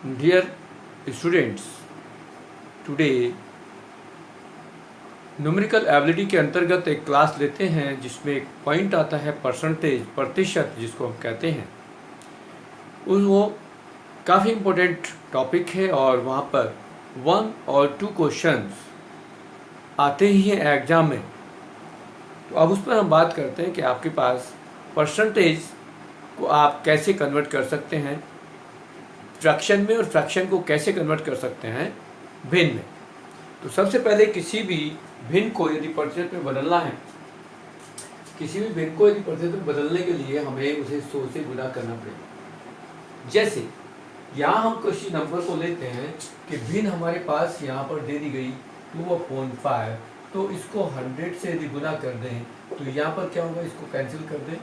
Dear students, today numerical ability के अंतर्गत एक क्लास लेते हैं जिसमें एक पॉइंट आता है परसेंटेज, प्रतिशत जिसको हम कहते हैं। वो काफ़ी इम्पोर्टेंट टॉपिक है और वहाँ पर 1 और 2 क्वेश्चंस आते ही हैं एग्ज़ाम में। तो अब उस पर हम बात करते हैं कि आपके पास परसेंटेज को आप कैसे कन्वर्ट कर सकते हैं फ्रैक्शन में, और फ्रैक्शन को कैसे कन्वर्ट कर सकते हैं भिन्न में। तो सबसे पहले किसी भी भिन्न को यदि प्रतिशत में बदलना है, किसी भी भिन्न को यदि प्रतिशत में बदलने के लिए हमें उसे 100 से गुणा करना पड़ेगा। जैसे यहाँ हम किसी नंबर को लेते हैं कि भिन्न हमारे पास यहाँ पर दे दी गई 2/5, तो इसको 100 से यदि गुणा कर दें तो यहाँ पर क्या होगा, इसको कैंसिल कर दें,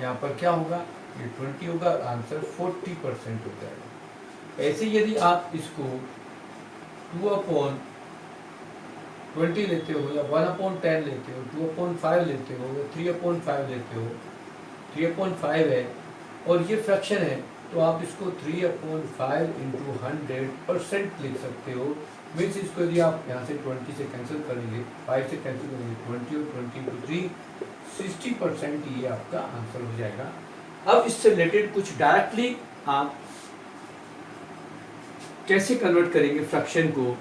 यहाँ पर क्या होगा, ये 20 होगा, आंसर 40% हो जाएगा। ऐसे यदि आप इसको 2/20 लेते हो या 1/10 लेते हो, 2/5 लेते हो या 3/5 लेते हो, 3/5 है और ये फ्रैक्शन है, तो आप इसको 3/5 × 100% लिख सकते हो। मीन्स इसको यदि आप यहाँ से 20 से कैंसिल करेंगे, 5 से कैंसिल करेंगे, 20 और 20 × 3 60% ये आपका आंसर हो जाएगा। अब इससे रिलेटेड कुछ डायरेक्टली आप कैसे कन्वर्ट करेंगे फ्रैक्शन को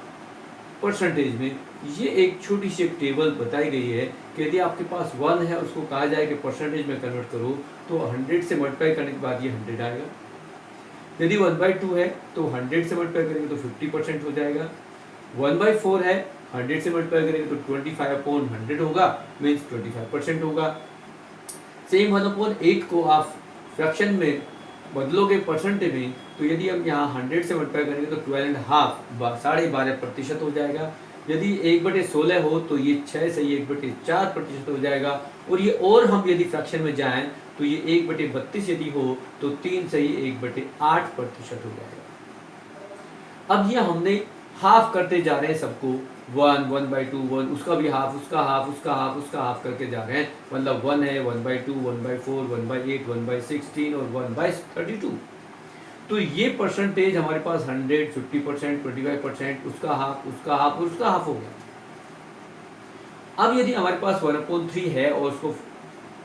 परसेंटेज में, ये एक छोटी सी एक टेबल बताई गई है कि यदि आपके पास 1 है, उसको कहा जाए कि परसेंटेज में कन्वर्ट करो, तो 100 से मल्टीप्लाई करने के बाद ये 100 आएगा। यदि 1/2 है तो 100 से मल्टीप्लाई करेंगे तो 50% हो जाएगा। 1/4 है, 100 से मल्टीप्लाई करेंगे तो 25/100 होगा, मीन्स 25% होगा। सेम 1/8 को आप फ्रैक्शन में बदलोगे परसेंटेज में, तो यदि हम यहाँ 100 से मल्टीप्लाई करेंगे तो 12.5 12.5% हो जाएगा। यदि 1/16 हो तो ये 6 से 1/4% हो जाएगा। और ये और हम यदि फ्रैक्शन में जाएं तो ये 1/32 यदि हो तो 3 से 1/8% हो जाएगा। अब ये हमने हाफ करते जा रहे हैं सबको, 1 1/2 1, उसका भी हाफ, उसका हाफ, उसका हाफ, उसका हाफ करके जा रहे हैं। मतलब 1 है, 1/2 1/4 1/8 1/16 और 1/32। तो ये परसेंटेज हमारे पास 100 50% 25%, उसका हाफ, उसका हाफ और उसका हाफ हो गया। अब यदि हमारे पास 1/3 है और उसको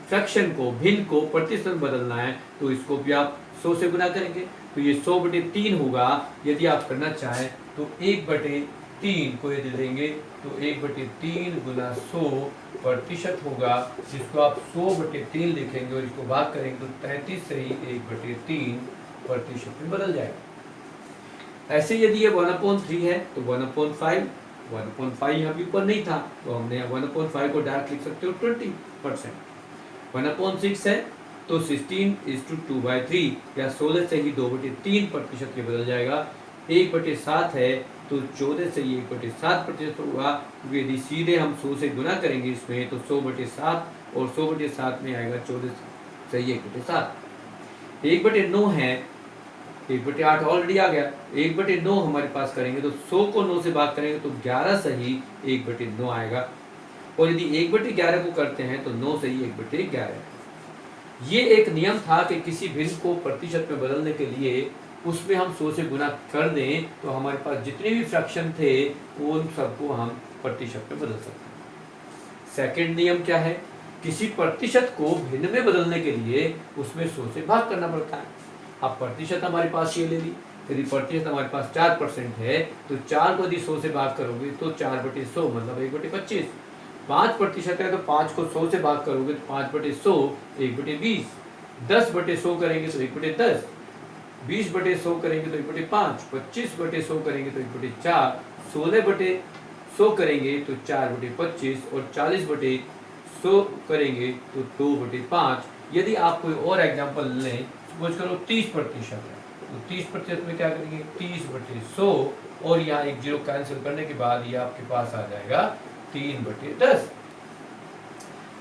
फ्रैक्शन को, भिन्न को प्रतिशत में बदलना है, तो इसको भी आप 100 से गुना करेंगे, तो ये 100/3 होगा। यदि आप करना चाहें तो 1/3 को यदि लेंगे तो 1/3 × 100% होगा, जिसको आप 100/3 लिखेंगे और इसको भाग करेंगे तो 33 से ही 1/3% में बदल जाएगा। ऐसे यदि ये 1/3 है तो 1/5, 1/5 यहाँ भी ऊपर नहीं था तो हमने 1/5 को डायरेक्ट लिख सकते हो 20%। 1/6 है तो 16:2/3 या 16 से ही 2/3% के बदल जाएगा। 1/7 है तो 14 से ही 1/7% होगा, क्योंकि यदि सीधे हम 100 से गुना करेंगे इसमें तो 100/7 और 100/7 में आएगा 14 से ही 1/7। 1/9 है, 1/8 ऑलरेडी आ गया, 1/9 हमारे पास करेंगे तो 100 को 9 से भाग करेंगे तो 11 से ही 1/9 आएगा। और यदि 1/11 को करते हैं तो 9 से ही 1/11। ये एक नियम था कि किसी भिन्न को प्रतिशत में बदलने के लिए उसमें हम 100 से गुना कर दें तो हमारे पास जितने भी फ्रैक्शन थे उन सबको हम प्रतिशत में बदल सकते हैं। सेकंड नियम क्या है, किसी प्रतिशत को भिन्न में बदलने के लिए उसमें 100 से भाग करना पड़ता है। अब प्रतिशत हमारे पास ये ले ली, यदि प्रतिशत हमारे पास 4% है तो 4 को यदि 100 से भाग करोगे तो 4/100 मतलब 1/25। 5% है तो 5 को 100 से भाग करोगे तो 5/100 1/20। 10/100 करेंगे तो 1/10। 20/100 करेंगे तो 1/5। 25/100 करेंगे तो 1/4। 16/100 करेंगे तो 4/25 और 40/100 करेंगे तो 2/5। यदि आप कोई और एग्जाम्पल लें, सपोज करो 30% है तो 30% में क्या करेंगे, 30/100 और यहाँ एक जीरो कैंसिल करने के बाद ये आपके पास आ जाएगा 3/10।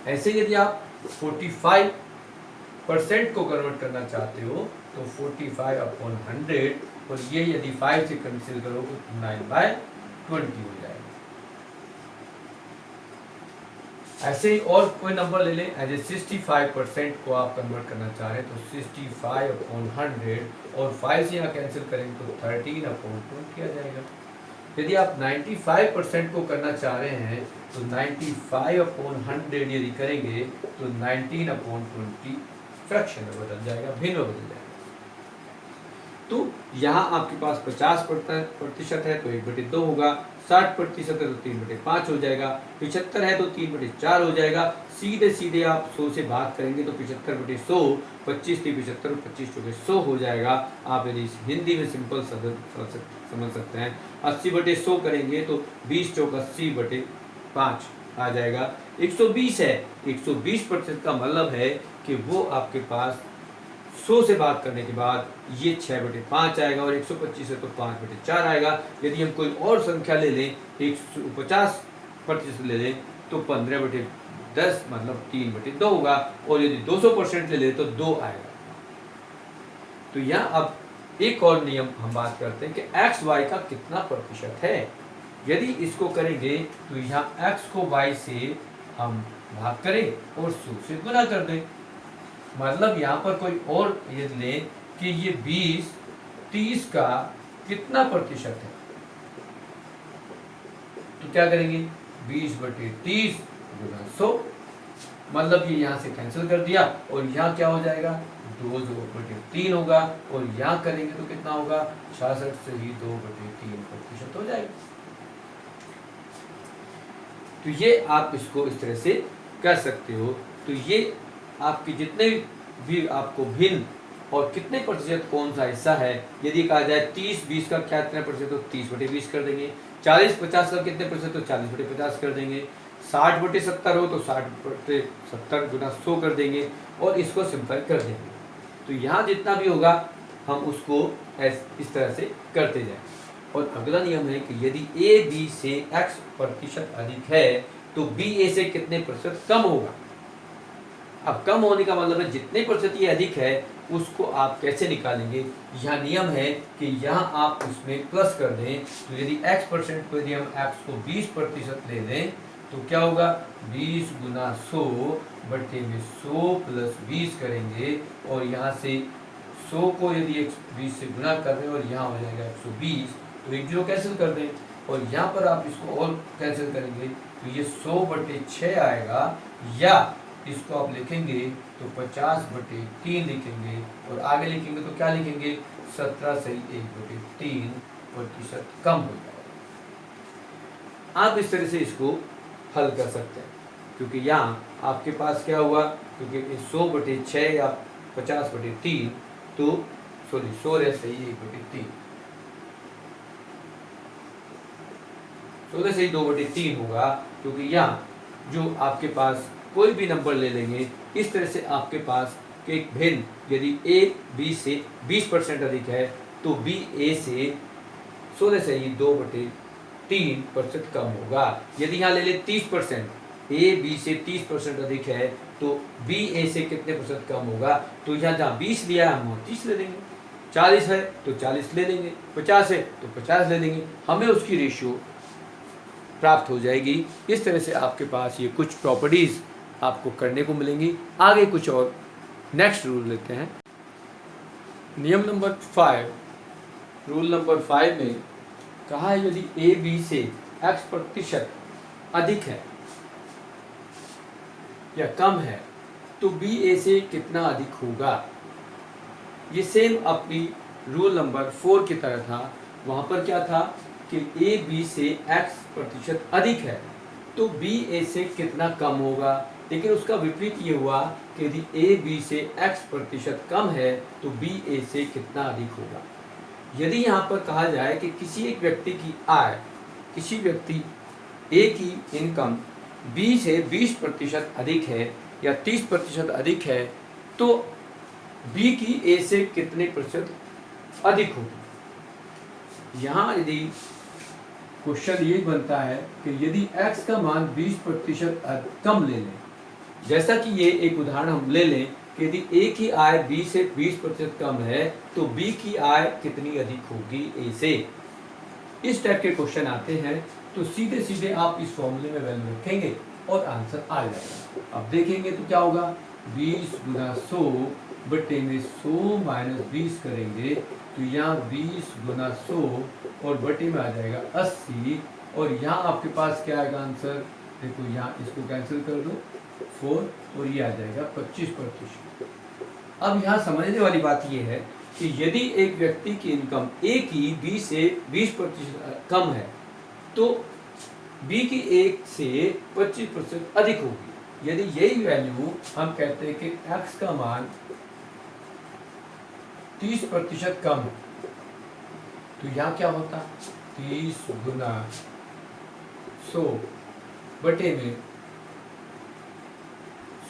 ऐसे यदि आप 45% को कन्वर्ट करना चाहते हो तो 45/100, और ये यदि 5 से कैंसिल करोगे तो 9/20 हो जाएगा। ऐसे ही और कोई नंबर ले लें, एज ए 65% को आप कन्वर्ट करना चाह रहे हैं तो 65/100 और 5 से यहाँ कैंसिल करेंगे तो 13/20 आ जाएगा। यदि आप 95% को करना चाह रहे हैं तो 95/100 यदि करेंगे तो 19/20 फ्रैक्शन में बदल जाएगा, भिन्न में बदल जाएगा। तो यहाँ आपके पास 50% है तो 1/2 होगा, 60% है तो 3/5 हो जाएगा, 75 है तो 3/4 हो जाएगा। सीधे सीधे आप 100 से भाग करेंगे तो 75/100, 25 3 75 और 25 चौके 100 हो जाएगा। आप यदि हिंदी में सिंपल समझ सकते हैं, 80/100 करेंगे तो 20 चौक 80/5 आ जाएगा। 120 है, 120% का मतलब है कि वो आपके पास 100 से बात करने के बाद ये 6/5 आएगा और 125 है तो 5/4 आएगा। यदि हम कोई और संख्या ले लें, 150% ले लें तो 15/10 मतलब 3/2 होगा, और यदि 200% ले लें तो 2 आएगा। तो यहाँ अब एक और नियम हम बात करते हैं कि एक्स वाई का कितना प्रतिशत है। यदि इसको करेंगे तो यहाँ x को y से हम भाग करें और 100 से गुना कर दें। मतलब यहाँ पर कोई और ये लें कि ये 20-30 का कितना प्रतिशत है, तो क्या करेंगे 20/30 गुना 100, मतलब ये यहाँ से कैंसिल कर दिया और यहाँ क्या हो जाएगा 2/3 होगा, और यहाँ करेंगे तो कितना होगा 66 से ही 2/3% हो जाएगा। तो ये आप इसको इस तरह से कर सकते हो। तो ये आपके जितने भी आपको भिन्न और कितने प्रतिशत कौन सा हिस्सा है, यदि कहा जाए 30-20 का क्या कितना प्रतिशत तो 30/20 कर देंगे, 40-50 का कितने प्रतिशत तो 40/50 कर देंगे, 60/70 हो तो 60/70 गुना 100 कर देंगे और इसको सिंपल कर देंगे। तो यहाँ जितना भी होगा हम उसको इस तरह से करते जाएं। और अगला नियम है कि यदि ए बी से x% अधिक है तो बी ए से कितने प्रतिशत कम होगा। अब कम होने का मतलब है जितने प्रतिशत ये अधिक है उसको आप कैसे निकालेंगे। यह नियम है कि यहाँ आप उसमें प्लस कर दें। तो यदि x% को यदि हम x को 20% ले लें तो क्या होगा 20 गुना 100 बटे में 100 प्लस 20 करेंगे, और यहाँ से 100 को यदि 20 से गुना कर दें और यहाँ हो जाएगा 120, तो एक जीरो कैंसिल कर दें और यहाँ पर आप इसको और कैंसिल करेंगे तो ये 100/6 आएगा, या इसको आप लिखेंगे तो 50/3 लिखेंगे, और आगे लिखेंगे तो क्या लिखेंगे 17 से 1/3% कम हो जाएगा। आप इस तरह से इसको हल कर सकते हैं, क्योंकि यहाँ आपके पास क्या हुआ, क्योंकि 100/6 या 50/3 तो सॉरी 100 से 1/3 16 से ही 2/3 होगा, क्योंकि यहाँ जो आपके पास कोई भी नंबर ले लेंगे इस तरह से आपके पास एक भिन्न यदि a b से 20% अधिक है तो b a से 16 से ही 2/3% कम होगा। यदि यहाँ ले ले 30%, a b से 30% अधिक है तो b a से कितने प्रतिशत कम होगा, तो यहाँ जहाँ 20 लिया है हम 30 ले लेंगे, 40 है तो 40 ले लेंगे, 50 है तो 50 ले लेंगे, हमें उसकी रेशियो प्राप्त हो जाएगी। इस तरह से आपके पास ये कुछ प्रॉपर्टीज़ आपको करने को मिलेंगी। आगे कुछ और नेक्स्ट रूल लेते हैं। नियम नंबर 5, रूल नंबर 5 में कहा है यदि ए बी से x% अधिक है या कम है तो बी ए से कितना अधिक होगा। ये सेम अपनी रूल नंबर 4 की तरह था। वहाँ पर क्या था कि ए बी से x% अधिक है तो बी ए से कितना कम होगा, लेकिन उसका विपरीत ये हुआ कि यदि ए बी से x% कम है तो बी ए से कितना अधिक होगा। यदि यहाँ पर कहा जाए कि किसी एक व्यक्ति की आय, किसी व्यक्ति ए की इनकम बी से 20% अधिक है या 30% अधिक है तो बी की ए से कितने प्रतिशत अधिक होगी। यहाँ यदि क्वेश्चन ये बनता है कि यदि x का मान 20% कम ले लें, जैसा कि ये एक उदाहरण हम ले लें कि यदि a की आय b से 20% कम है तो b की आय कितनी अधिक होगी a से। इस टाइप के क्वेश्चन आते हैं तो सीधे सीधे आप इस फॉर्मूले में वैल्यू रखेंगे और आंसर आ जाएगा। अब देखेंगे तो क्या होगा, 20 गुना 100 बटे में 100 माइनस 20 करेंगे तो यहाँ 20 गुना 100 और बटे में आ जाएगा 80 और यहाँ आपके पास क्या आएगा आंसर, देखो यहाँ इसको कैंसिल कर दो 4 और ये आ जाएगा 25%। अब यहाँ समझने वाली बात ये है कि यदि एक व्यक्ति की इनकम ए की 20 से 20% कम है तो बी की 1 से 25% अधिक होगी। यदि यही वैल्यू हम कहते हैं कि x का मान 30% कम है तो यहाँ क्या होता, 30 गुना 100 बटे में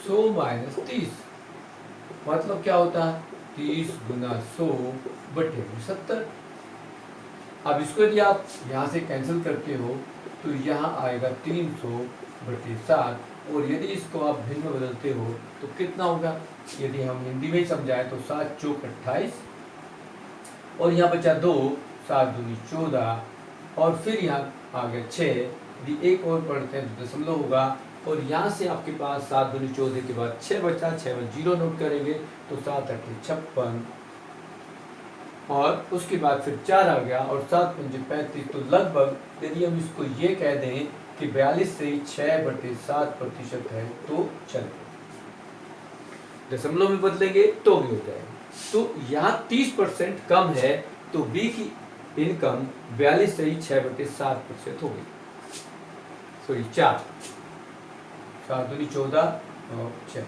100 माइनस 30, मतलब क्या होता है 30 गुना 100 बटे में 70। अब इसको यदि आप यहाँ से कैंसिल करते हो तो यहाँ आएगा 300 बटे 7 और यदि इसको आप भिन्न में बदलते हो तो कितना होगा, यदि हम हिंदी में समझाएं तो 7 चौक 28 और यहाँ बचा 2, 7 दूनी 14 और फिर यहाँ आ गया 6, यदि एक और पढ़ते हैं तो दशमलव होगा और यहाँ से आपके पास 7 दूनी 14 के बाद 6 बचा, 6 में 0 नोट करेंगे तो 7 8 56 और उसके बाद फिर 4 आ गया और 7 5 35। तो लगभग यदि हम इसको ये कह दें कि 42 से 6/7% है तो चलेगा, दशमलव में बदलेंगे तो भी हो जाएगा। तो यहाँ 30% कम है तो बी की इनकम 42 से 6/7% हो गई, सॉरी 4, 7 दूनी 14 और 6।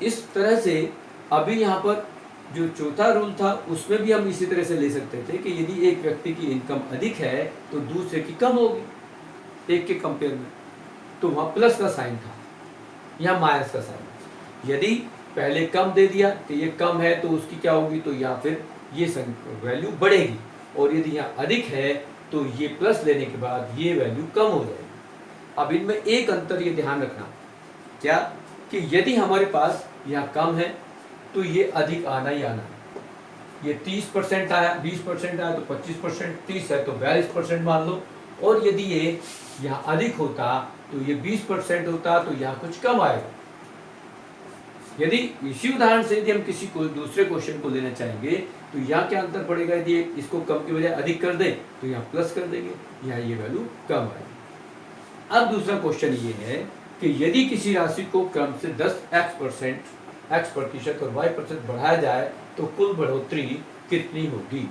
इस तरह से अभी यहाँ पर जो चौथा रूल था उसमें भी हम इसी तरह से ले सकते थे कि यदि एक व्यक्ति की इनकम अधिक है तो दूसरे की कम होगी एक के कंपेयर में, तो वहाँ प्लस का साइन था, यहाँ माइनस का साइन। यदि पहले कम दे दिया कि ये कम है तो उसकी क्या होगी, तो यहाँ फिर ये वैल्यू बढ़ेगी और यदि यहाँ अधिक है तो ये प्लस लेने के बाद ये वैल्यू कम हो जाएगी। अब इनमें एक अंतर ये ध्यान रखना, क्या कि यदि हमारे पास यहाँ कम है तो ये अधिक आना ही आना है। ये 30% आया, 20% आया तो 25%, 30 है तो 42% मान लो, और यदि ये यहाँ अधिक होता तो ये 20% होता तो यहाँ कुछ कम आएगा। यदि इसी उदाहरण से यदि हम किसी को दूसरे क्वेश्चन को लेना चाहेंगे तो यहाँ क्या अंतर पड़ेगा, यदि इसको कम की बजाय अधिक कर दें तो यहाँ प्लस कर देंगे, यहाँ ये वैल्यू कम आएगी। अब दूसरा क्वेश्चन ये है कि यदि किसी राशि को क्रम से 10x प्रतिशत और y% बढ़ाया जाए तो कुल बढ़ोतरी कितनी होगी।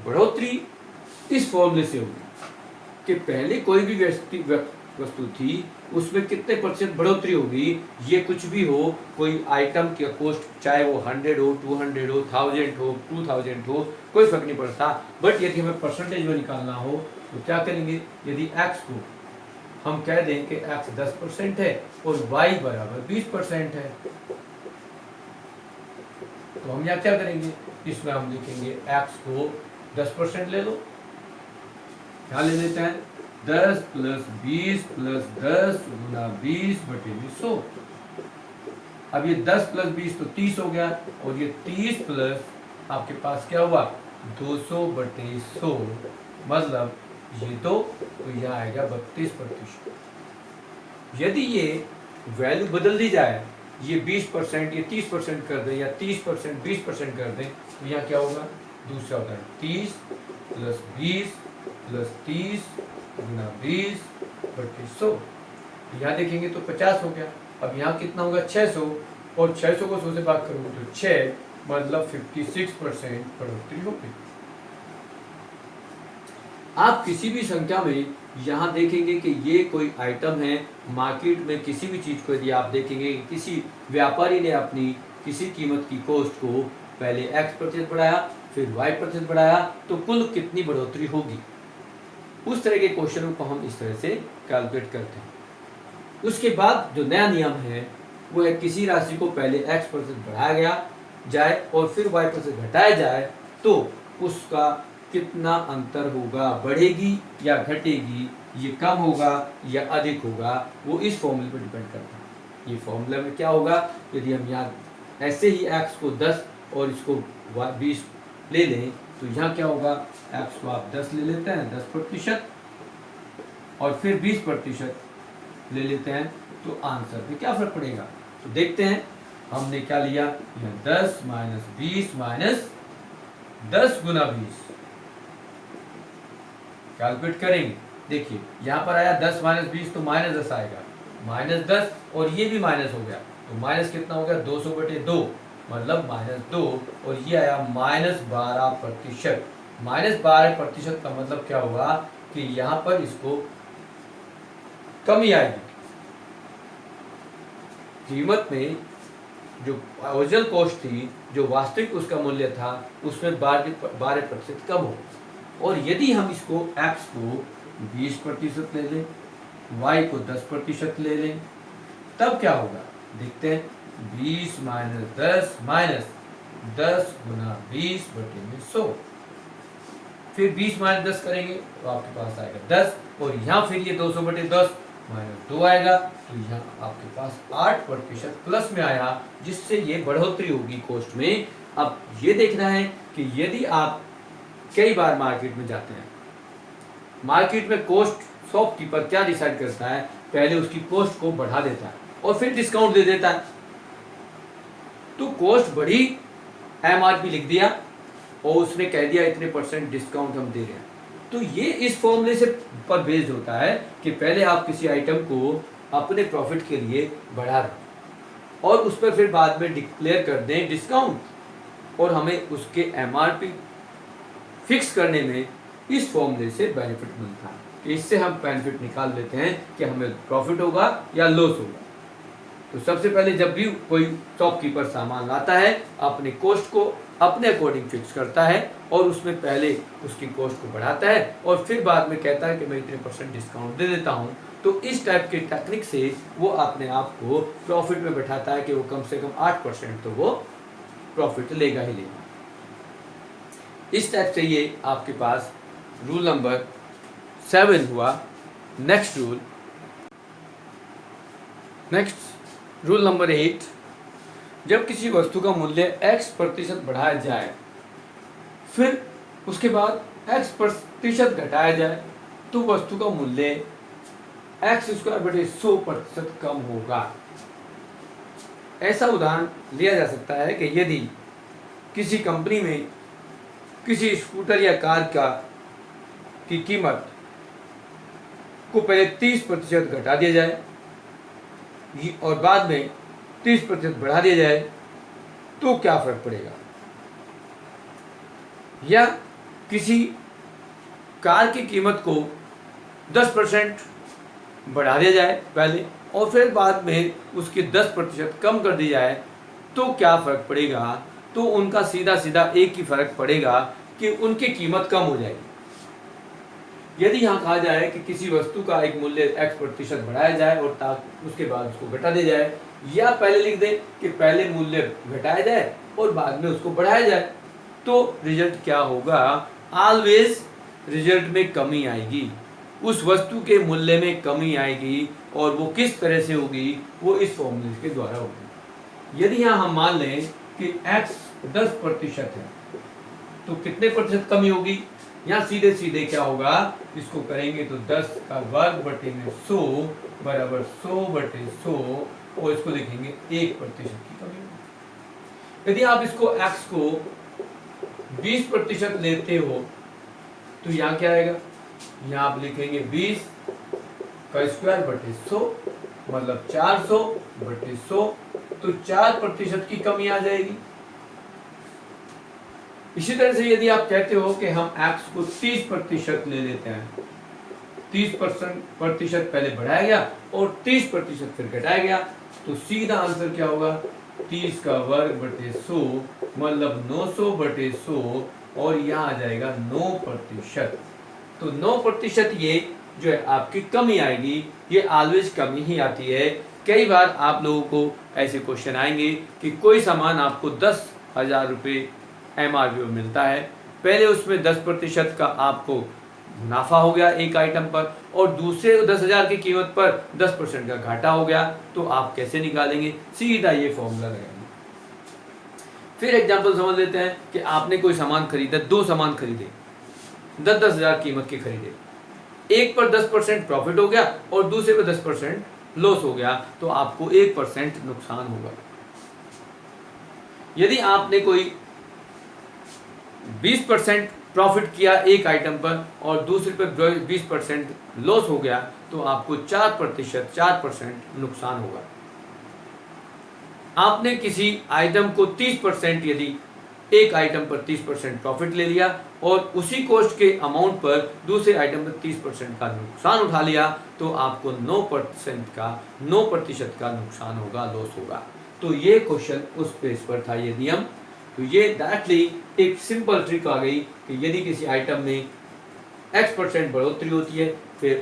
बढ़ोतरी इस फॉर्मूले से होगी कि पहले कोई भी वस्तु थी उसमें कितने % बढ़ोतरी होगी, ये कुछ भी हो, कोई आइटम की कॉस्ट चाहे वो 100 हो, 200 हो, 1000 हो, 2000 हो, कोई फर्क नहीं पड़ता। बट यदि हमें परसेंटेज में निकालना हो तो क्या करेंगे, यदि x को हम कह दें कि x 10% है और y बराबर 20% है तो हम यहाँ क्या करेंगे, इसमें हम लिखेंगे x को 10% ले लो, क्या ले लेते हैं 10 + 20 + 10 गुना 20 बटे 100। अब ये 10 + 20 तो 30 हो गया और ये 30 प्लस आपके पास क्या हुआ 200 बटे 100, मतलब ये तो यह आएगा 32%। यदि ये वैल्यू बदल दी जाए, ये 20% ये 30% कर दें या 30% 20% कर दें तो यहाँ क्या होगा, दूसरा उदाहरण 30 + 20 + 30 गुना 20 बटे 100, यहाँ देखेंगे तो 50 हो गया। अब यहाँ कितना होगा 600 और 600 को 100 से भाग करोगे तो 6, मतलब 56% बढ़ोतरी होगी। आप किसी भी संख्या में यहाँ देखेंगे कि ये कोई आइटम है, मार्केट में किसी भी चीज़ को यदि आप देखेंगे कि किसी व्यापारी ने अपनी किसी कीमत की कॉस्ट को पहले x% बढ़ाया फिर y% बढ़ाया तो कुल कितनी बढ़ोतरी होगी, उस तरह के क्वेश्चनों को हम इस तरह से कैलकुलेट करते हैं। उसके बाद जो नया नियम है वो है किसी राशि को पहले x% बढ़ाया गया जाए और फिर y% घटाया जाए तो उसका कितना अंतर होगा, बढ़ेगी या घटेगी, ये कम होगा या अधिक होगा, वो इस फॉर्मूले पर डिपेंड करता है। ये फॉर्मूला में क्या होगा, यदि हम यहाँ ऐसे ही x को 10 और इसको 20 ले लें तो यहाँ क्या होगा, x को आप 10 ले लेते हैं, 10%, और फिर 20% ले लेते हैं, तो आंसर पे क्या फर्क पड़ेगा। तो देखते हैं हमने क्या लिया, यह 10 माइनस 20 माइनस 10 गुना 20 कैलकुलेट करेंगे। देखिए यहाँ पर आया 10 माइनस 20 तो माइनस 10 आएगा, माइनस 10 और ये भी माइनस हो गया, तो माइनस कितना हो गया, 200/2 मतलब -2, और ये आया -12%। -12% का मतलब क्या होगा कि यहाँ पर इसको कमी आएगी, कीमत में जो ओरिजिनल कॉस्ट थी, जो वास्तविक उसका मूल्य था, उसमें 12% कम हो। और यदि हम इसको x को 20% ले लें, y को 10% ले लें, तब क्या होगा देखते हैं। 20 माइनस 10 माइनस 10 गुना 20/100, फिर 20 माइनस 10 करेंगे तो आपके पास आएगा 10, और यहाँ फिर ये 200/10 माइनस 2 आएगा, तो यहाँ आपके पास 8% प्लस में आया, जिससे ये बढ़ोतरी होगी कॉस्ट में। अब ये देखना है कि यदि आप कई बार मार्केट में जाते हैं, मार्केट में कॉस्ट शॉपकीपर क्या डिसाइड करता है, पहले उसकी कॉस्ट को बढ़ा देता है और फिर डिस्काउंट दे देता है। तो कॉस्ट बढ़ी, एमआरपी लिख दिया और उसने कह दिया इतने % डिस्काउंट हम दे रहे हैं। तो ये इस फॉर्मूले से पर बेस्ड होता है कि पहले आप किसी आइटम को अपने प्रॉफिट के लिए बढ़ा दें और उस पर फिर बाद में डिक्लेयर कर दें डिस्काउंट, और हमें उसके एमआरपी फिक्स करने में इस फॉर्मूले से बेनिफिट मिलता है कि इससे हम बेनिफिट निकाल लेते हैं कि हमें प्रॉफिट होगा या लॉस होगा। तो सबसे पहले जब भी कोई शॉपकीपर सामान लाता है, अपने कॉस्ट को अपने अकॉर्डिंग फिक्स करता है और उसमें पहले उसकी कॉस्ट को बढ़ाता है और फिर बाद में कहता है कि मैं इतने % डिस्काउंट दे देता हूँ। तो इस टाइप के टेक्निक से वो अपने आप को प्रॉफिट में बैठाता है कि वो कम से कम 8% तो वो प्रॉफिट लेगा ही लेगा। इस टाइप से ये आपके पास रूल नंबर 7 हुआ। नेक्स्ट रूल नंबर 8, जब किसी वस्तु का मूल्य x% बढ़ाया जाए फिर उसके बाद x% घटाया जाए तो वस्तु का मूल्य x²/100% कम होगा। ऐसा उदाहरण लिया जा सकता है कि यदि किसी कंपनी में किसी स्कूटर या कार की कीमत को पहले 30% घटा दिया जाए और बाद में 30% बढ़ा दिया जाए तो क्या फर्क पड़ेगा। या किसी कार की कीमत को 10% बढ़ा दिया जाए पहले और फिर बाद में उसकी 10% कम कर दी जाए तो क्या फ़र्क पड़ेगा। तो उनका सीधा सीधा एक ही फ़र्क पड़ेगा कि उनकी कीमत कम हो जाएगी। यदि यहाँ कहा जाए कि किसी वस्तु का एक मूल्य x% बढ़ाया जाए और उसके बाद उसको घटा दिया जाए, या पहले लिख दें कि पहले मूल्य घटाया जाए और बाद में उसको बढ़ाया जाए, तो रिजल्ट क्या होगा, ऑलवेज रिजल्ट में कमी आएगी, उस वस्तु के मूल्य में कमी आएगी। और वो किस तरह से होगी, वो इस फॉर्मूले के द्वारा होगी। यदि यहाँ हम मान लें कि x 10% है तो कितने % कमी होगी। यहाँ सीधे सीधे क्या होगा, इसको करेंगे तो 10 का वर्ग बटे में 100 बराबर 100/100 और इसको लिखेंगे 1% की कमी होगी। यदि आप इसको x को 20% लेते हो तो यहाँ क्या आएगा, यहाँ आप लिखेंगे 20 का स्क्वायर बटे 100 मतलब 400/100, तो 4% की कमी आ जाएगी। इसी तरह से यदि आप कहते हो कि हम x को 30% ले लेते हैं, 30% पहले बढ़ाया गया और 30% फिर घटाया गया, तो सीधा आंसर क्या होगा, 30 का वर्ग बटे 100 मतलब 900/100 और यहाँ आ जाएगा 9%। तो 9% ये जो है आपकी कमी आएगी। ये ऑलवेज कमी ही आती है। कई बार आप लोगों को ऐसे क्वेश्चन आएंगे कि कोई सामान आपको 10,000 रुपये MRP में मिलता है, पहले उसमें 10% का आपको मुनाफा हो गया एक आइटम पर और दूसरे 10,000 की कीमत पर 10% का घाटा हो गया, तो आप कैसे निकालेंगे, सीधा ये फॉर्मूला लगाएंगे। फिर एग्जाम्पल समझ लेते हैं कि आपने कोई सामान खरीदा, 2 सामान खरीदे, 10-10 हज़ार कीमत के खरीदे, एक पर 10% प्रॉफिट हो गया और दूसरे पर 10% लॉस हो गया, तो आपको 1% नुकसान होगा। यदि आपने कोई 20% प्रॉफिट किया एक आइटम पर और दूसरे पर 20% लॉस हो गया, तो आपको 4% नुकसान होगा। आपने किसी आइटम को 30% यदि एक आइटम पर 30% प्रॉफिट ले लिया और उसी कॉस्ट के अमाउंट पर दूसरे आइटम पर 30% का नुकसान उठा लिया, तो आपको 9% का नुकसान होगा, लॉस होगा। तो ये क्वेश्चन उस पेज पर था, ये नियम। तो ये डायरेक्टली एक सिंपल ट्रिक आ गई कि यदि किसी आइटम में x% बढ़ोतरी होती है, फिर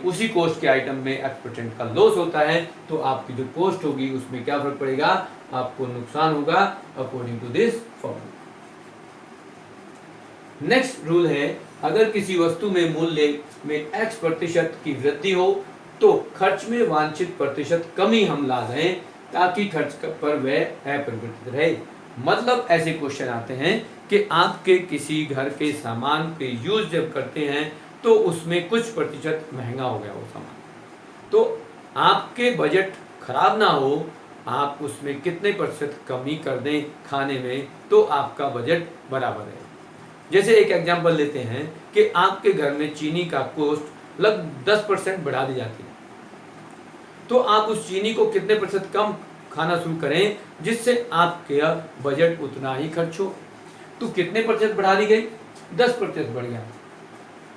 उसी कॉस्ट के आइटम में x% का लॉस होता है, तो आपकी जो कॉस्ट होगी उसमें क्या फर्क पड़ेगा, आपको नुकसान होगा according to this formula. Next rule है, अगर किसी वस्तु में मूल्य में x% की वृद्धि हो तो खर्च में वांछित प्रतिशत कमी हम ला दें ताकि खर्च पर वह अपरिवर्तित रहे। मतलब ऐसे क्वेश्चन आते हैं कि आपके किसी घर के सामान के यूज जब करते हैं तो उसमें कुछ प्रतिशत महंगा हो गया वो सामान, तो आपके बजट खराब ना हो, आप उसमें कितने प्रतिशत कमी कर दें खाने में तो आपका बजट बराबर है। जैसे एक एग्जांपल लेते हैं कि आपके घर में चीनी का कॉस्ट लगभग 10% बढ़ा दी जाती है, तो आप उस चीनी को कितने प्रतिशत कम खाना शुरू करें जिससे आपका बजट उतना ही खर्च हो। तो कितने प्रतिशत बढ़ा दी गई, 10% बढ़ गया।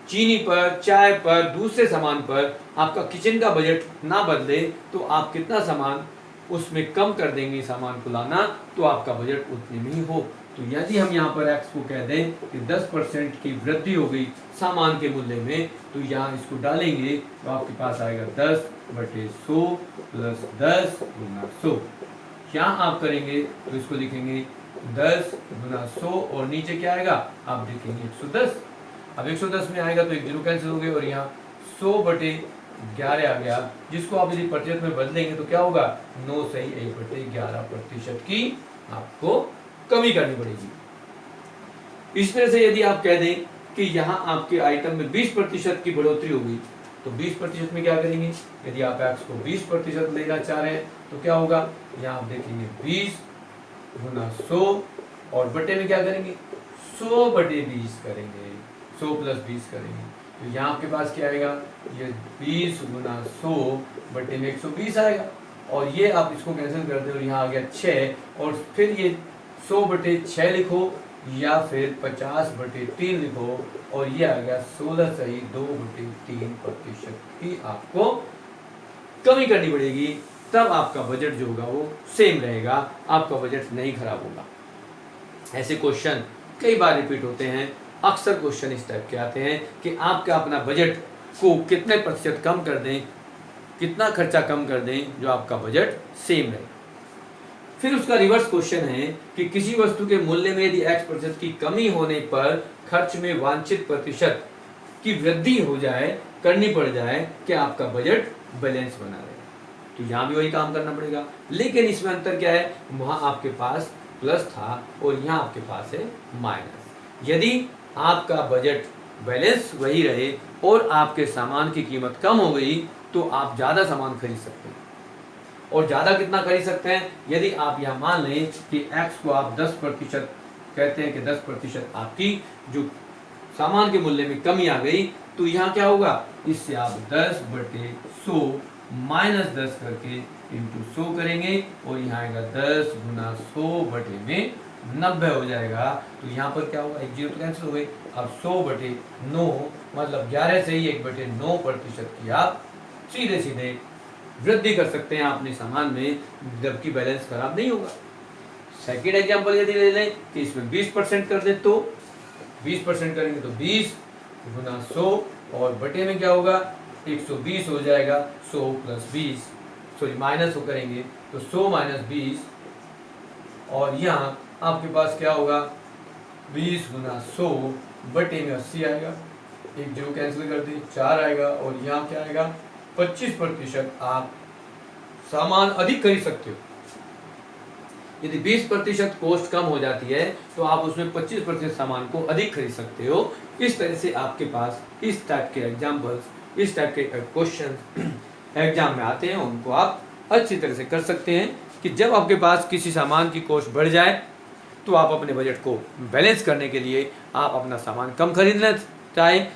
चीनी पर, चाय पर, दूसरे सामान पर आपका किचन का बजट ना बदले तो आप कितना सामान उसमें कम कर देंगे सामान को लाना, तो आपका बजट उतने में ही हो। तो यदि हम यहाँ पर x को कह दें कि 10% की वृद्धि हो गई सामान के मूल्य में, तो यहाँ इसको डालेंगे तो आपके पास आएगा 10/100 प्लस 10 गुना 100। यहाँ आप करेंगे तो इसको लिखेंगे 10 गुना 100 और नीचे क्या आएगा आप देखेंगे 110। अब 110 में आएगा तो एक जीरो कैंसिल हो गए और यहाँ 100/11 आ गया, जिसको आप यदि प्रतिशत में बदलेंगे तो क्या होगा 9 सही 1/11% की आपको कमी करनी पड़ेगी। इस तरह से यदि आप कह दें कि यहाँ आपके आइटम में 20% की बढ़ोतरी होगी, तो 20% में क्या करेंगे, यदि आप x को 20% लेना चाह रहे हैं तो क्या होगा, यहाँ आप देखेंगे 20 गुना 100 और बटे में क्या करेंगे 100/20 करेंगे, 100 प्लस 20 करेंगे, तो यहाँ आपके पास क्या आएगा, ये 20 गुना 100 बटे में 120 आएगा और ये आप इसको कैंसिल कर दें और यहाँ आ गया 6 और फिर ये 100/6 लिखो या फिर 50/3 लिखो और ये आ गया 16 सही 2/3% की आपको कमी करनी पड़ेगी, तब आपका बजट जो होगा वो सेम रहेगा, आपका बजट नहीं खराब होगा। ऐसे क्वेश्चन कई बार रिपीट होते हैं, अक्सर क्वेश्चन इस टाइप के आते हैं कि आपका अपना बजट को कितने प्रतिशत कम कर दें, कितना खर्चा कम कर दें जो आपका बजट सेम रहे। फिर उसका रिवर्स क्वेश्चन है कि किसी वस्तु के मूल्य में यदि x% की कमी होने पर खर्च में वांछित प्रतिशत की वृद्धि हो जाए, करनी पड़ जाए कि आपका बजट बैलेंस बना रहे, तो यहाँ भी वही काम करना पड़ेगा। लेकिन इसमें अंतर क्या है, वहाँ आपके पास प्लस था और यहाँ आपके पास है माइनस। यदि आपका बजट बैलेंस वही रहे और आपके सामान की कीमत कम हो गई तो आप ज़्यादा सामान खरीद सकते हैं। और ज़्यादा कितना खरीद सकते हैं, यदि आप यहाँ मान लें कि x को आप 10% कहते हैं कि 10% आपकी जो सामान के मूल्य में कमी आ गई, तो यहाँ क्या होगा, इससे आप 10/100 माइनस 10 करके इंटू 100 करेंगे और यहाँ आएगा 10 गुना 100 बटे में 90 हो जाएगा। तो यहाँ पर क्या होगा, एक जीरो तो कैंसिल हो गई, अब 100/9 मतलब 11 से ही 1/9% की आप सीधे सीधे वृद्धि कर सकते हैं अपने सामान में, जबकि बैलेंस खराब नहीं होगा। सेकेंड एग्जांपल यदि ले लें कि इसमें 20% कर दे तो 20% करेंगे तो 20 गुना 100 और बटे में क्या होगा 120 हो जाएगा, 100 प्लस 20 सॉरी माइनस हो करेंगे तो 100 माइनस 20 और यहाँ आपके पास क्या होगा 20 गुना 100 बटे में 80 आएगा, एक जीरो कैंसिल कर दी 4 आएगा और यहाँ क्या आएगा 25% आप सामान अधिक खरीद सकते हो। यदि 20% कॉस्ट कम हो जाती है तो आप उसमें 25% सामान को अधिक खरीद सकते हो। इस तरह से आपके पास इस टाइप के एग्जाम्पल्स, इस टाइप के क्वेश्चन एग्जाम में आते हैं, उनको आप अच्छी तरह से कर सकते हैं कि जब आपके पास किसी सामान की कॉस्ट बढ़ जाए तो आप अपने बजट को बैलेंस करने के लिए आप अपना सामान कम खरीदना चाहें,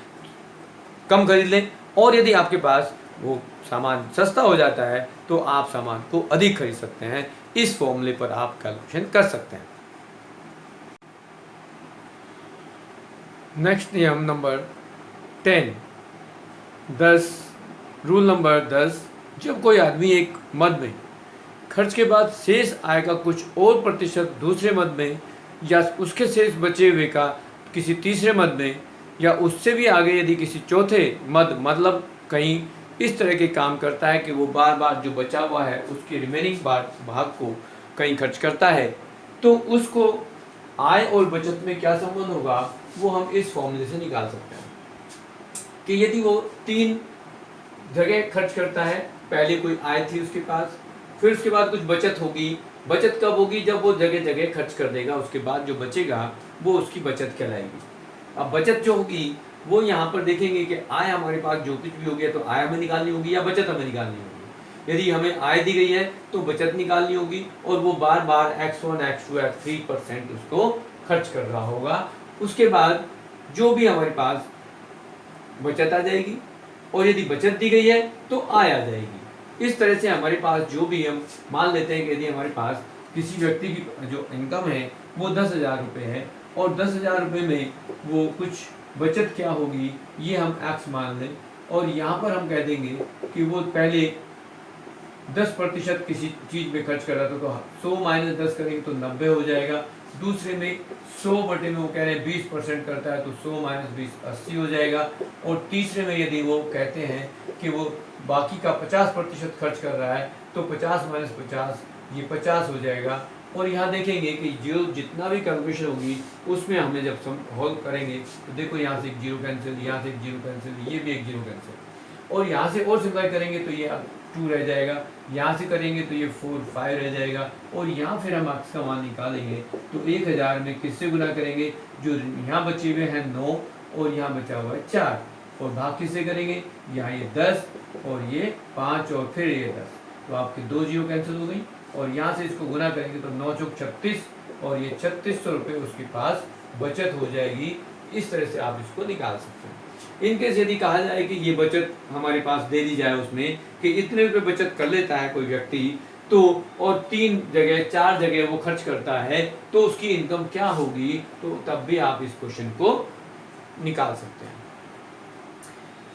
कम खरीद लें, और यदि आपके पास वो सामान सस्ता हो जाता है तो आप सामान को अधिक खरीद सकते हैं। इस फॉर्मूले पर आप कैलकुलेशन कर सकते हैं। नेक्स्ट नियम नंबर 10, 10, रूल नंबर 10, जब कोई आदमी एक मद में खर्च के बाद शेष आय का कुछ और प्रतिशत दूसरे मद में या उसके शेष बचे हुए का किसी तीसरे मद में या उससे भी आगे यदि किसी चौथे मद मतलब कहीं इस तरह के काम करता है कि वो बार बार जो बचा हुआ है उसके रिमेनिंग भाग को कहीं खर्च करता है, तो उसको आय और बचत में क्या संबंध होगा वो हम इस फॉर्मूले से निकाल सकते हैं कि यदि वो 3 जगह खर्च करता है, पहले कोई आय थी उसके पास, फिर उसके बाद कुछ बचत होगी। बचत कब होगी? जब वो जगह जगह खर्च कर देगा, उसके बाद जो बचेगा वो उसकी बचत कहलाएगी। अब बचत जो होगी वो यहाँ पर देखेंगे कि आय हमारे पास जो कुछ भी हो गया तो आय हमें निकालनी होगी या बचत हमें निकालनी होगी। यदि हमें आय दी गई है तो बचत निकालनी होगी और वो बार बार x1, x2, x3% उसको खर्च कर रहा होगा। उसके बाद जो भी हमारे पास बचत आ जाएगी, और यदि बचत दी गई है तो आय आ जाएगी। इस तरह से हमारे पास जो भी, हम मान लेते हैं कि यदि हमारे पास किसी व्यक्ति की जो इनकम है वो 10,000 रुपये है और 10,000 रुपये में वो कुछ बचत क्या होगी ये हम x मान लें, और यहाँ पर हम कह देंगे कि वो पहले 10% किसी चीज़ में खर्च कर रहा था तो 100 माइनस 10 करेंगे तो 90 हो जाएगा। दूसरे में 100 बटे में वो कह रहे हैं 20% करता है तो 100 माइनस 20 80 हो जाएगा। और तीसरे में यदि वो कहते हैं कि वो बाकी का 50% खर्च कर रहा है तो 50 माइनस 50 ये 50 हो जाएगा। और यहाँ देखेंगे कि जो जितना भी कैलकुलेशन होगी उसमें हमने जब हॉल करेंगे तो देखो यहाँ से एक जीरो कैंसिल, यहाँ से एक जीरो कैंसिल, ये भी एक जीरो कैंसिल, और यहाँ से और सिंपलाई करेंगे तो ये 2 रह जाएगा, यहाँ से करेंगे तो ये 4, 5 रह जाएगा। और यहाँ फिर हम x का मान निकालेंगे तो 1000 में किससे गुना करेंगे? जो यहाँ बचे हुए हैं 9 और यहाँ बचा हुआ है 4, और भाग किससे करेंगे? यहाँ ये 10 और ये 5 और फिर ये 10, तो आपके 2 जीरो कैंसिल हो गई। और यहाँ से इसको गुना करेंगे तो 9 चौक 36 और ये 3600 रुपये उसके पास बचत हो जाएगी। इस तरह से आप इसको निकाल सकते हैं। इनकेस यदि कहा जाए कि ये बचत हमारे पास दे दी जाए उसमें कि इतने रुपये बचत कर लेता है कोई व्यक्ति तो, और 3 जगह 4 जगह वो खर्च करता है तो उसकी इनकम क्या होगी, तो तब भी आप इस क्वेश्चन को निकाल सकते हैं।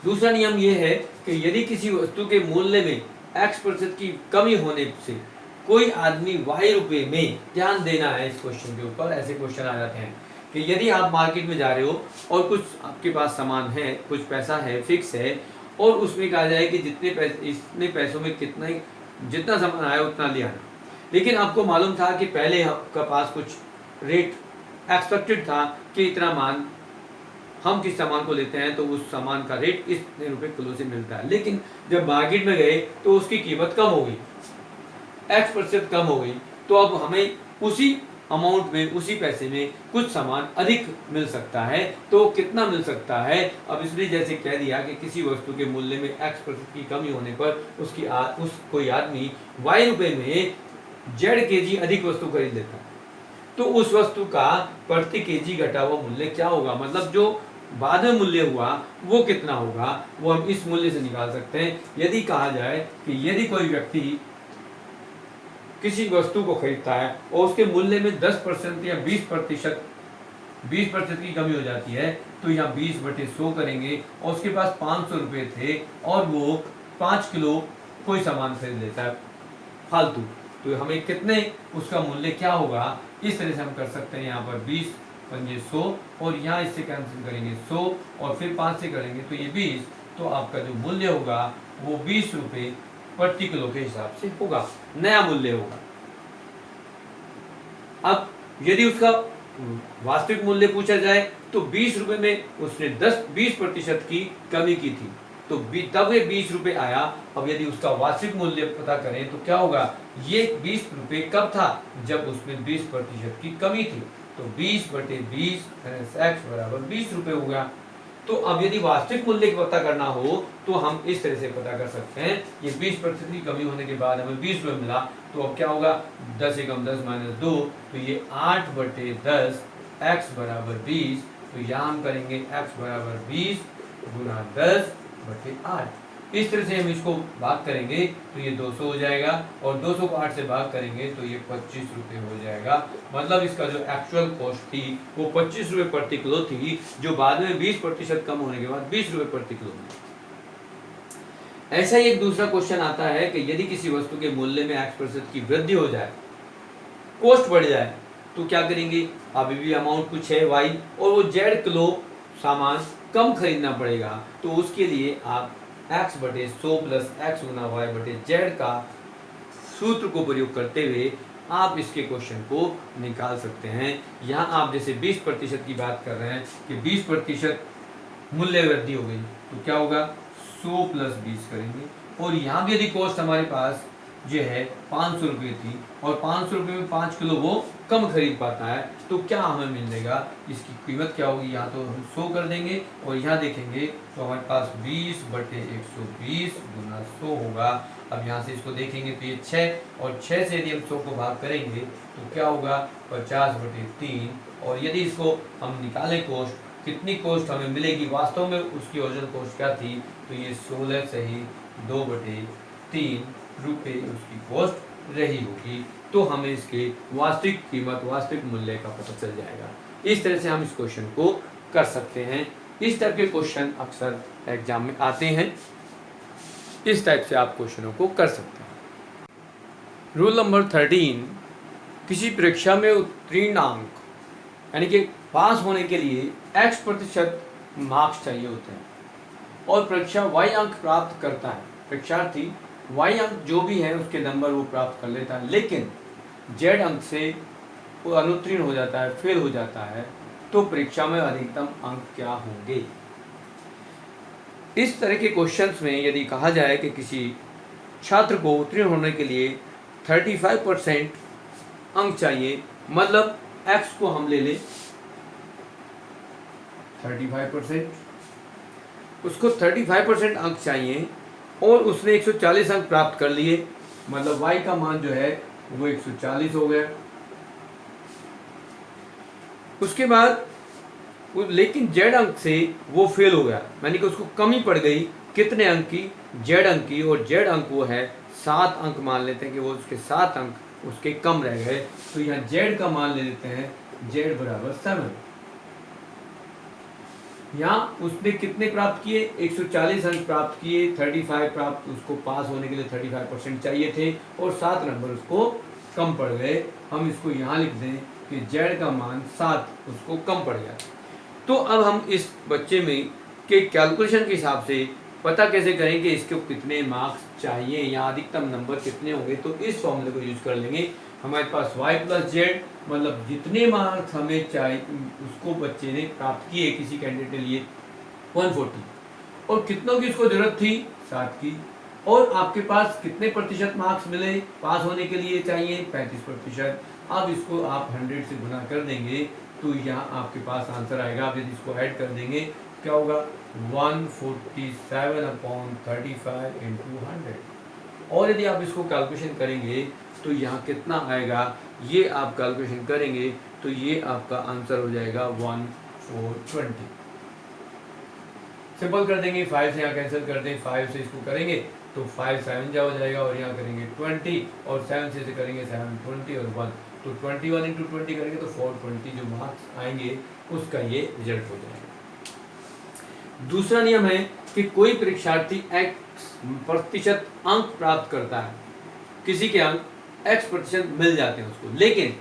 दूसरा नियम ये है कि यदि किसी वस्तु के मूल्य में x% की कमी होने से कोई आदमी y रुपये में, ध्यान देना है इस क्वेश्चन के ऊपर, ऐसे क्वेश्चन आ जाते हैं कि यदि आप मार्केट में जा रहे हो और कुछ आपके पास सामान है, कुछ पैसा है, फिक्स है, और उसमें कहा जाए कि इतने पैसों में जितना सामान आया उतना ले आना, लेकिन आपको मालूम था कि पहले आपके पास कुछ रेट एक्सपेक्टेड था कि इतना मान हम किस सामान को लेते हैं तो उस सामान का रेट इतने रुपए किलो से मिलता है, लेकिन जब मार्केट में गए तो उसकी कीमत कम हो गई, x% कम हो गई, तो अब हमें उसी अमाउंट में, उसी पैसे में कुछ सामान अधिक मिल सकता है। तो कितना मिल सकता है? अब इसलिए जैसे कह दिया कि किसी वस्तु के मूल्य में x% की कमी होने पर कोई आदमी y रुपए में z kg अधिक वस्तु खरीद लेता है, तो उस वस्तु का प्रति केजी घटा हुआ मूल्य क्या होगा, मतलब जो बाद में मूल्य हुआ वो कितना होगा, वो हम इस मूल्य से निकाल सकते हैं। यदि कहा जाए कि यदि कोई व्यक्ति किसी वस्तु को खरीदता है और उसके मूल्य में 10% या 20% की कमी हो जाती है तो यहाँ 20/100 करेंगे, और उसके पास 500 रुपये थे और वो 5 किलो कोई सामान खरीद लेता है फालतू, तो हमें कितने उसका मूल्य क्या होगा, इस तरह से हम कर सकते हैं। यहाँ पर 20 पंजे 100 और यहाँ इससे कैंसिल करेंगे 100 और फिर 5 से करेंगे तो ये 20, तो आपका जो मूल्य होगा वो 20 रुपये प्रति किलो के हिसाब से होगा, नया मूल्य होगा। अब यदि उसका वास्तविक मूल्य पूछा जाए तो 20 रुपये में उसने 20% की कमी की थी, तो तब ये 20 रुपये आया। अब यदि उसका वास्तविक मूल्य पता करें तो क्या होगा, ये 20 रुपये कब था, जब उसमें 20% की कमी थी। तो 20/20 x बराबर 20 रुपये होगा। तो अब यदि वास्तविक मूल्य की पता करना हो तो हम इस तरह से पता कर सकते हैं, ये 20% की कमी होने के बाद हमें 20 रुपये मिला, तो अब क्या होगा, 10 एकम 10 माइनस 2, तो ये 8/10 x बराबर 20। तो यहाँ हम करेंगे x बराबर 20 गुना 10/8। इस तरह से हम इसको भाग करेंगे तो ये 200 हो जाएगा, और 200 को 8 से भाग करेंगे तो ये 25 रुपये हो जाएगा। मतलब इसका जो एक्चुअल कॉस्ट थी वो 25 रुपये प्रति किलो थी, जो बाद में 20% कम होने के बाद 20 रुपये प्रति किलो में। ऐसा ही एक दूसरा क्वेश्चन आता है कि यदि किसी वस्तु के मूल्य में x% की वृद्धि हो जाए, कॉस्ट बढ़ जाए, तो क्या करेंगे, अभी भी अमाउंट कुछ है y, और वो z किलो सामान कम खरीदना पड़ेगा। तो उसके लिए आप x/100 प्लस x गुना y/z का सूत्र को प्रयोग करते हुए आप इसके क्वेश्चन को निकाल सकते हैं। यहाँ आप जैसे 20% की बात कर रहे हैं कि 20% मूल्य वृद्धि हो गई, तो क्या होगा, 100 प्लस 20 करेंगे। और यहाँ भी यदि कॉस्ट हमारे पास जो है 500 रुपये थी, और 500 रुपये में 5 किलो वो कम खरीद पाता है, तो क्या हमें मिलेगा, इसकी कीमत क्या होगी, यहाँ तो हम 100 कर देंगे, और यहाँ देखेंगे तो हमारे पास 20/120 गुना 100 होगा। अब यहाँ से इसको देखेंगे तो ये 6, और 6 से यदि हम 100 को भाग करेंगे तो क्या होगा, 50/3। और यदि इसको हम निकालें कॉस्ट, कितनी कॉस्ट हमें मिलेगी, वास्तव में उसकी ओरिजिनल कॉस्ट क्या थी, तो ये 16 से ही 2/3 रुपये उसकी कॉस्ट रही होगी। तो हमें इसके वास्तविक कीमत, वास्तविक मूल्य का पता चल जाएगा। इस तरह से हम इस क्वेश्चन को कर सकते हैं। इस टाइप के क्वेश्चन अक्सर एग्जाम में आते हैं, इस टाइप से आप क्वेश्चनों को कर सकते हैं। रूल नंबर 13, किसी परीक्षा में उत्तीर्ण अंक यानी कि पास होने के लिए x% मार्क्स चाहिए होते हैं, और परीक्षा y अंक प्राप्त करता है। परीक्षार्थी y अंक जो भी है उसके नंबर वो प्राप्त कर लेता है, लेकिन z अंक से वो अनुत्तीर्ण हो जाता है, फेल हो जाता है, तो परीक्षा में अधिकतम अंक क्या होंगे। इस तरह के क्वेश्चंस में यदि कहा जाए कि किसी छात्र को उत्तीर्ण होने के लिए 35% अंक चाहिए, मतलब x को हम ले लें 35%, उसको 35% अंक चाहिए, और उसने 140 अंक प्राप्त कर लिए, मतलब y का मान जो है वो 140 हो गया। उसके बाद लेकिन z अंक से वो फेल हो गया, यानी कि उसको कमी पड़ गई, कितने अंक की, z अंक की, और z अंक वो है 7 अंक, मान लेते हैं कि वो उसके 7 अंक उसके कम रह गए। तो यहाँ z का मान ले लेते हैं, z बराबर 7। यहाँ उसने कितने प्राप्त किए, 140 अंक प्राप्त किए, 35 प्राप्त, उसको पास होने के लिए 35% चाहिए थे, और 7 नंबर उसको कम पड़ गए। हम इसको यहाँ लिख दें कि z का मान 7 उसको कम पड़ गया। तो अब हम इस बच्चे में के कैलकुलेशन के हिसाब से पता कैसे करें कि इसको कितने मार्क्स चाहिए या अधिकतम नंबर कितने होंगे। तो इस फॉर्मूले को यूज कर लेंगे। हमारे पास y प्लस जेड, मतलब जितने मार्क्स हमें चाहिए उसको बच्चे ने प्राप्त किए किसी कैंडिडेट के लिए 140, और कितनों की उसको जरूरत थी, 7 की, और आपके पास कितने प्रतिशत मार्क्स मिले पास होने के लिए चाहिए, 35%। अब इसको आप 100 से गुना कर देंगे तो यहाँ आपके पास आंसर आएगा। आप यदि इसको ऐड कर देंगे क्या होगा, 147/35 × 100। और यदि आप इसको कैलकुलेशन करेंगे तो यहाँ कितना आएगा, ये आप कैलकुलेशन करेंगे तो ये आपका आंसर हो जाएगा 1420। सिंपल कर देंगे, 5 से यहाँ कैंसिल कर दें, 5 से इसको करेंगे तो 5 7 जा हो जाएगा, और यहाँ करेंगे 20, और 7 से करेंगे 7 20 और 1, तो 21 × 20 करेंगे तो 420 जो मार्क्स आएंगे उसका ये रिजल्ट हो जाएगा। दूसरा नियम है कि कोई परीक्षार्थी x% अंक प्राप्त करता है, किसी के अंक x% मिल जाते हैं उसको, लेकिन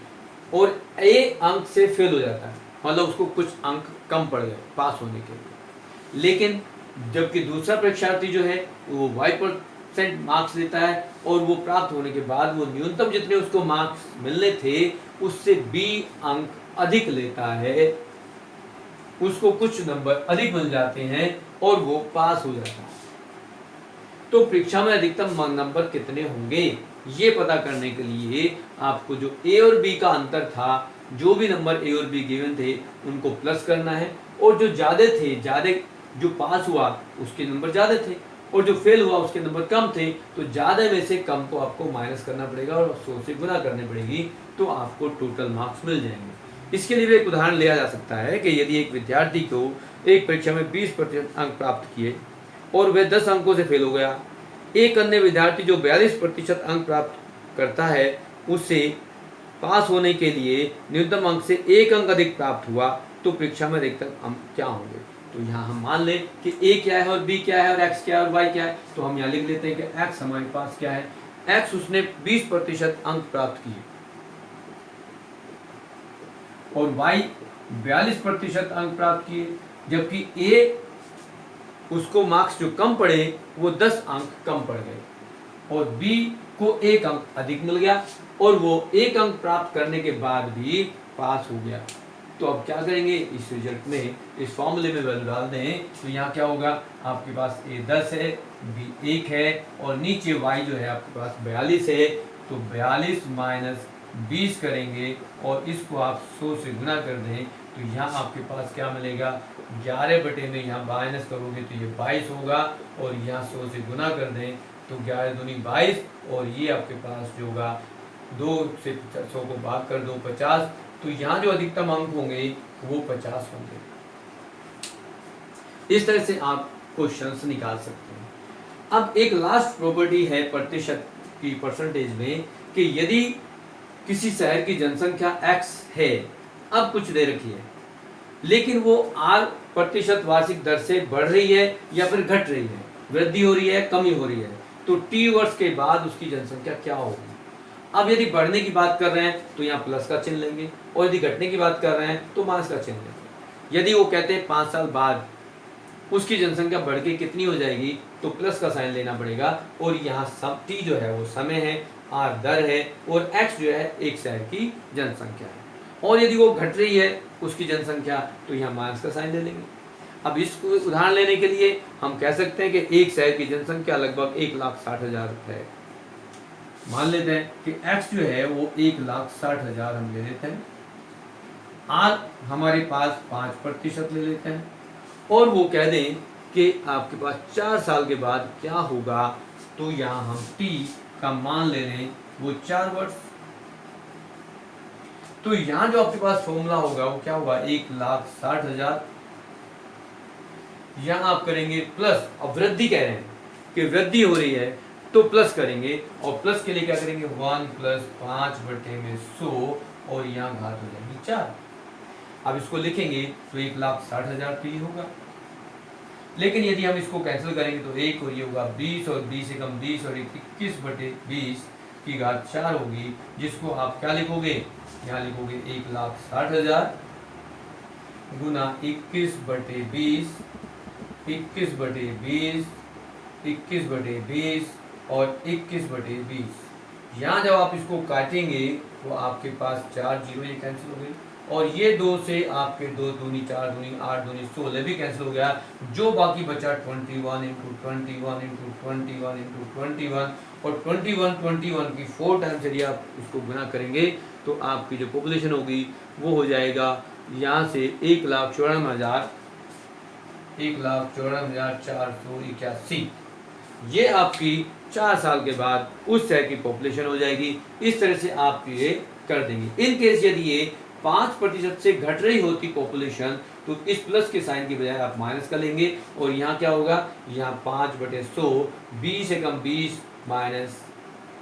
और a अंक से फेल हो जाता है, मतलब उसको कुछ अंक कम पड़ गए पास होने के लिए। लेकिन जबकि दूसरा परीक्षार्थी जो है वो y% मार्क्स लेता है, और वो प्राप्त होने के बाद वो न्यूनतम जितने उसको मार्क्स मिलने थे उससे b अंक अधिक लेता है, उसको कुछ नंबर अधिक मिल जाते हैं और वो पास हो जाता है। तो परीक्षा में अधिकतम नंबर कितने होंगे, ये पता करने के लिए आपको जो ए और बी का अंतर था, जो भी नंबर ए और बी गिवन थे उनको प्लस करना है, और जो ज़्यादा थे, ज़्यादा जो पास हुआ उसके नंबर ज़्यादा थे और जो फेल हुआ उसके नंबर कम थे, तो ज़्यादा में से कम को आपको माइनस करना पड़ेगा और 100 से गुना करनी पड़ेगी, तो आपको टोटल मार्क्स मिल जाएंगे। इसके लिए एक उदाहरण लिया जा सकता है कि यदि एक विद्यार्थी को एक परीक्षा में 20% अंक प्राप्त किए और वह 10 अंकों से फेल हो गया, एक अन्य विद्यार्थी जो 42% अंक प्राप्त करता है उससे पास होने के लिए न्यूनतम अंक से 1 अंक अधिक प्राप्त हुआ, तो परीक्षा में अधिकतम अंक क्या होंगे। तो यहाँ हम मान लें कि ए क्या है और बी क्या है और एक्स क्या है और वाई क्या है, तो हम यहाँ लिख लेते हैं कि एक्स हमारे पास क्या है, एक्स उसने 20% अंक प्राप्त किए और वाई 42% अंक प्राप्त किए, जबकि ए उसको मार्क्स जो कम पड़े वो 10 अंक कम पड़ गए और बी को 1 अंक अधिक मिल गया और वो 1 अंक प्राप्त करने के बाद भी पास हो गया। तो अब क्या करेंगे, इस रिजल्ट में इस फॉर्मूले में वैल्यू डाल दें, तो यहाँ क्या होगा, आपके पास ए 10 है, बी 1 है और नीचे वाई जो है आपके पास 42 है, तो 42 माइनस 20 करेंगे और इसको आप 100 से गुना कर दें, तो यहाँ आपके पास क्या मिलेगा, 11 बटे में यहाँ माइनस करोगे तो ये 22 होगा और यहाँ 100 से गुना कर दें तो 11 दूनी 22 और ये आपके पास जो होगा 2 से 100 को भाग कर दो 50, तो यहाँ जो अधिकतम अंक होंगे वो 50 होंगे। इस तरह से आप क्वेश्चंस निकाल सकते हैं। अब एक लास्ट प्रॉपर्टी है प्रतिशत की परसेंटेज में कि यदि किसी शहर की जनसंख्या x है, अब कुछ दे रखी है, लेकिन वो r% वार्षिक दर से बढ़ रही है या फिर घट रही है, वृद्धि हो रही है, कमी हो रही है, तो t वर्ष के बाद उसकी जनसंख्या क्या होगी। अब यदि बढ़ने की बात कर रहे हैं तो यहाँ प्लस का चिन्ह लेंगे और यदि घटने की बात कर रहे हैं तो माइनस का चिन्ह लेंगे। यदि वो कहते हैं 5 साल बाद उसकी जनसंख्या बढ़ के कितनी हो जाएगी, तो प्लस का साइन लेना पड़ेगा और यहाँ सब t जो है वो समय है, r दर है और x जो है एक शहर की जनसंख्या है, और यदि वो घट रही है उसकी जनसंख्या तो यहाँ माइनस का साइन ले लेंगे। अब इसको उदाहरण लेने के लिए हम कह सकते हैं कि एक शहर की जनसंख्या लगभग 1,60,000 है। मान लेते हैं कि x जो है वो 1,60,000 हम ले लेते हैं, r हमारे पास 5% ले लेते हैं और वो कह दें कि आपके पास 4 साल के बाद क्या होगा, तो यहाँ हम t का मान ले लें वो 4 वर्ष। तो यहाँ जो आपके पास फॉर्मूला होगा वो क्या होगा, 1,60,000, यहाँ आप करेंगे प्लस, अब वृद्धि कह रहे हैं कि वृद्धि हो रही है तो प्लस करेंगे और प्लस के लिए क्या करेंगे 1 + 5/100 और यहाँ घात हो जाएगी 4। अब इसको लिखेंगे तो 1,60,000 तो ये होगा, लेकिन यदि हम इसको कैंसिल करेंगे तो 1 और ये होगा 20 और 20 से कम 20 और 21/20 की घात 4 होगी, जिसको आप क्या लिखोगे, यहाँ लिखोगे 1,60,000 गुना 21/20, 21/20, 21/20 और 21/20। यहाँ जब आप इसको काटेंगे तो आपके पास 4 जीरो ये कैंसिल हो गई और ये 2 से आपके 2 दूनी 4 दूनी 8 दूनी 16 भी कैंसिल हो गया, जो बाकी बचा 21 × 21 × 21 × 21 और 21 की 4 टाइम्स यदि आप इसको गुना करेंगे तो आपकी जो पॉपुलेशन होगी वो हो जाएगा यहाँ से 1,94,481। ये आपकी 4 साल के बाद उस शहर की पॉपुलेशन हो जाएगी। इस तरह से आप ये कर देंगे। इन केस यदि ये 5% से घट रही होती पॉपुलेशन तो इस प्लस के साइन की बजाय आप माइनस का लेंगे और यहाँ क्या होगा, यहाँ 5/100, 20 से कम 20 माइनस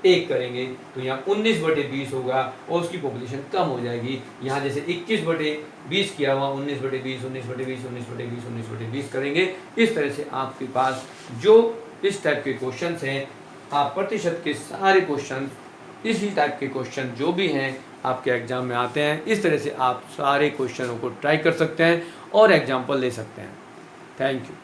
1 करेंगे तो यहाँ 19/20 होगा और उसकी पॉपुलेशन कम हो जाएगी। यहाँ जैसे 21/20 किया हुआ 19/20, 19/20, 19/20, 19/20 करेंगे। इस तरह से आपके पास जो इस टाइप के क्वेश्चंस हैं, आप प्रतिशत के सारे क्वेश्चन, इसी टाइप के क्वेश्चन जो भी हैं आपके एग्जाम में आते हैं, इस तरह से आप सारे क्वेश्चनों को ट्राई कर सकते हैं और एग्जाम्पल ले सकते हैं। Thank you.